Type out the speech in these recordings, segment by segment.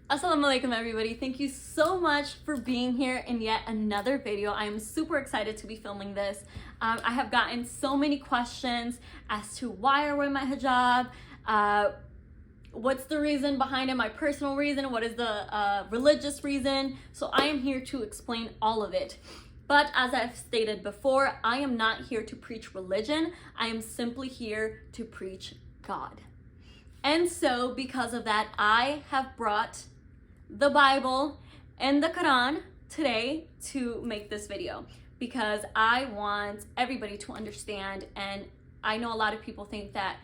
Assalamu alaikum everybody. Thank you so much for being here in yet another video. I am super excited to be filming this. I have gotten so many questions as to why I wear my hijab, what's the reason behind it, my personal reason, what is the religious reason. So I am here to explain all of it. But as I've stated before, I am not here to preach religion. I am simply here to preach God. And so because of that, I have brought the Bible and the Quran today to make this video because I want everybody to understand. And I know a lot of people think that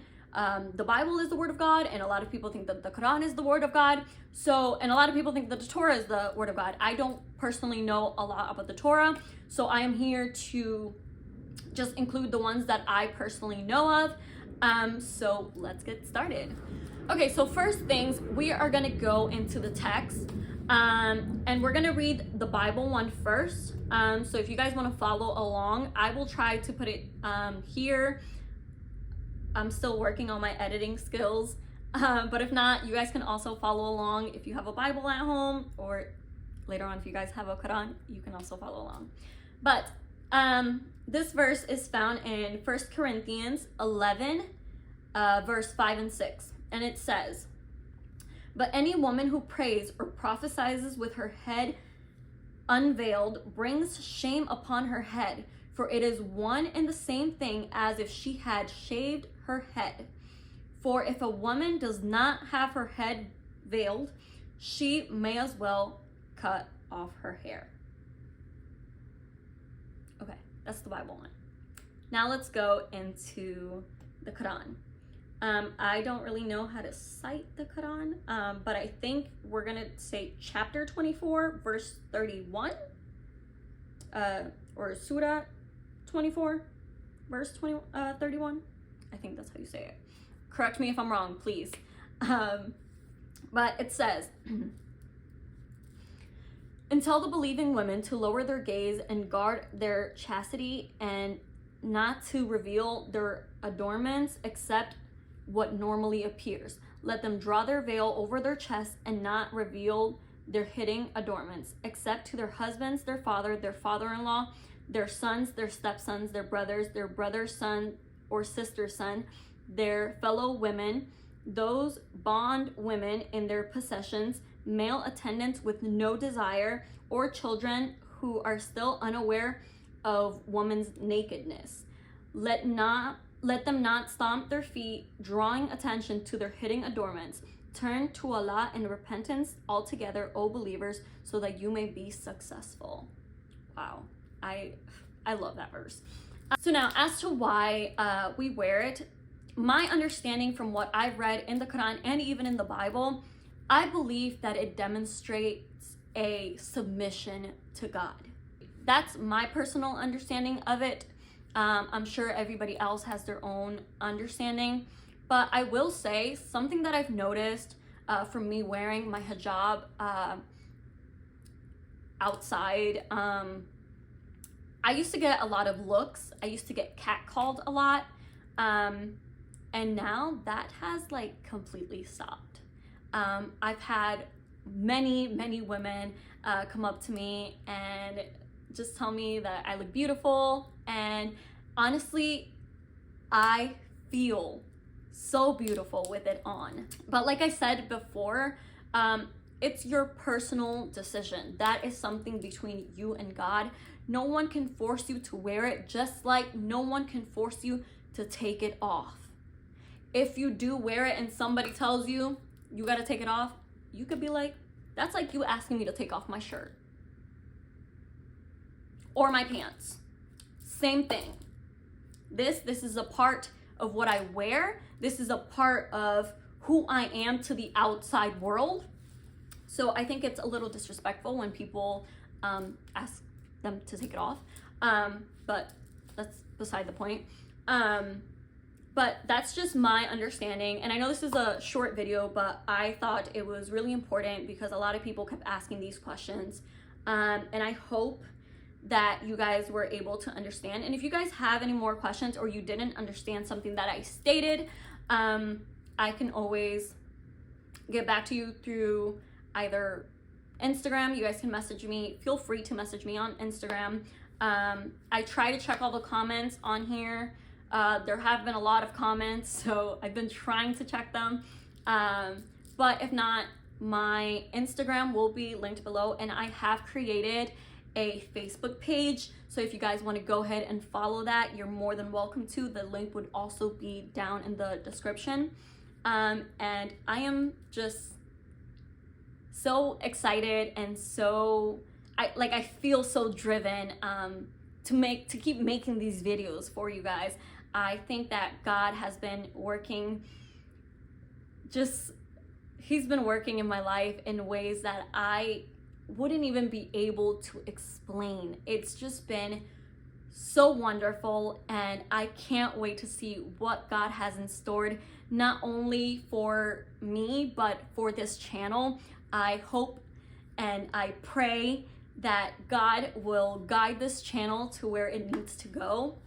the Bible is the word of God, and a lot of people think that the Quran is the word of God. And a lot of people think that the Torah is the word of God. I don't personally know a lot about the Torah, so I am here to just include the ones that I personally know of. So let's get started. Okay, so first things, we are gonna go into the text, and we're gonna read the Bible one first. So if you guys wanna follow along, I will try to put it here. I'm still working on my editing skills, but if not, you guys can also follow along if you have a Bible at home, or later on if you guys have a Quran, you can also follow along. But this verse is found in 1 Corinthians 11, verse 5 and 6. And it says, "But any woman who prays or prophesies with her head unveiled brings shame upon her head, for it is one and the same thing as if she had shaved her head. For if a woman does not have her head veiled, she may as well cut off her hair." Okay, that's the Bible one. Now let's go into the Quran. I don't really know how to cite the Quran, but I think we're gonna say chapter 24, verse 31, or Surah 24, verse 31. I think that's how you say it. Correct me if I'm wrong, please. But it says, "And tell the believing women to lower their gaze and guard their chastity, and not to reveal their adornments except what normally appears. Let them draw their veil over their chest and not reveal their hidden adornments, except to their husbands, their father, their father-in-law, their sons, their stepsons, their brother's son or sister's son, their fellow women, those bond women in their possessions, male attendants with no desire, or children who are still unaware of woman's nakedness. Let them not stomp their feet, drawing attention to their hidden adornments. Turn to Allah in repentance altogether, O believers, so that you may be successful." Wow, I love that verse. So now, as to why we wear it, my understanding from what I've read in the Quran and even in the Bible, I believe that it demonstrates a submission to God. That's my personal understanding of it. I'm sure everybody else has their own understanding, but I will say something that I've noticed from me wearing my hijab outside. I used to get a lot of looks. I used to get catcalled a lot, and now that has like completely stopped. I've had many women come up to me and just tell me that I look beautiful, and honestly, I feel so beautiful with it on. But like I said before, it's your personal decision. That is something between you and God. No one can force you to wear it, just like no one can force you to take it off. If you do wear it and somebody tells you you gotta take it off, you could be like, that's like you asking me to take off my shirt or my pants. Same thing. This is a part of what I wear. This is a part of who I am to the outside world. So I think it's a little disrespectful when people ask them to take it off. But that's beside the point. But that's just my understanding. And I know this is a short video, but I thought it was really important because a lot of people kept asking these questions. And I hope that you guys were able to understand. And if you guys have any more questions, or you didn't understand something that I stated, I can always get back to you through either Instagram. You guys can message me. Feel free to message me on Instagram. I try to check all the comments on here. There have been a lot of comments, so I've been trying to check them. But if not, my Instagram will be linked below, and I have created a Facebook page. So if you guys want to go ahead and follow that, you're more than welcome to. The link would also be down in the description. And I am just so excited and I feel so driven to keep making these videos for you guys. I think that God has been working, he's been working in my life in ways that I wouldn't even be able to explain. It's just been so wonderful, and I can't wait to see what God has in store, not only for me, but for this channel. I hope and I pray that God will guide this channel to where it needs to go.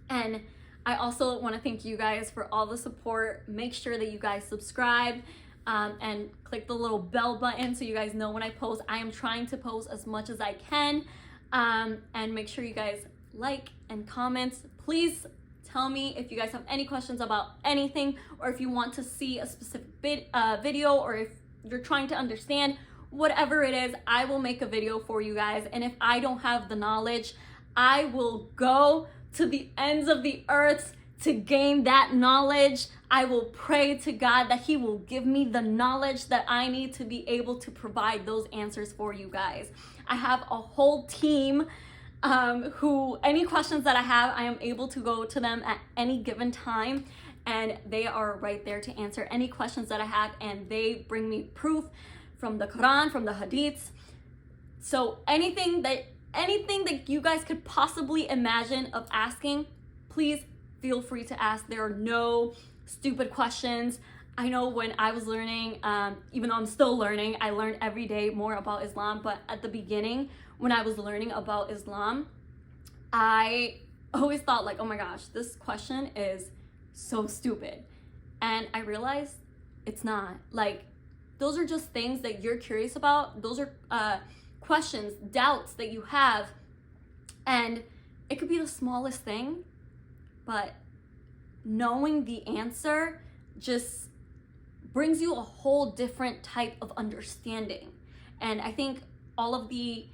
And I also want to thank you guys for all the support. Make sure that you guys subscribe and click the little bell button so you guys know when I post. I am trying to post as much as I can. And make sure you guys like and comment. Please tell me if you guys have any questions about anything, or if you want to see a specific video, or if you're trying to understand. Whatever it is, I will make a video for you guys. And if I don't have the knowledge, I will go to the ends of the earth to gain that knowledge. I will pray to God that He will give me the knowledge that I need to be able to provide those answers for you guys. I have a whole team who, any questions that I have, I am able to go to them at any given time, and they are right there to answer any questions that I have, and they bring me proof from the Quran, from the Hadiths. So anything that you guys could possibly imagine of asking, please feel free to ask. There are no stupid questions. I know when I was learning, even though I'm still learning, I learn every day more about Islam, but at the beginning, when I was learning about Islam, I always thought like, oh my gosh, this question is so stupid. And I realized it's not. Like, those are just things that you're curious about. Those are questions, doubts that you have. And it could be the smallest thing, but knowing the answer just brings you a whole different type of understanding. And I think all of the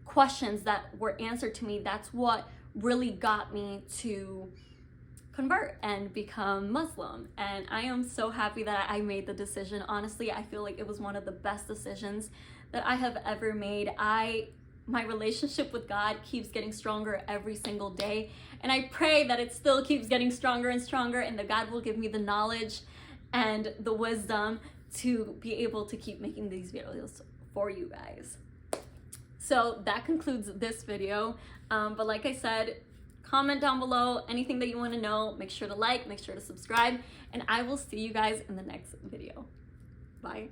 questions that were answered to me, that's what really got me to convert and become Muslim. And I am so happy that I made the decision. Honestly, I feel like it was one of the best decisions that I have ever made. My relationship with God keeps getting stronger every single day, and I pray that it still keeps getting stronger and stronger, and that God will give me the knowledge and the wisdom to be able to keep making these videos for you guys. So that concludes this video. But like I said, comment down below anything that you want to know. Make sure to like, make sure to subscribe, and I will see you guys in the next video. Bye.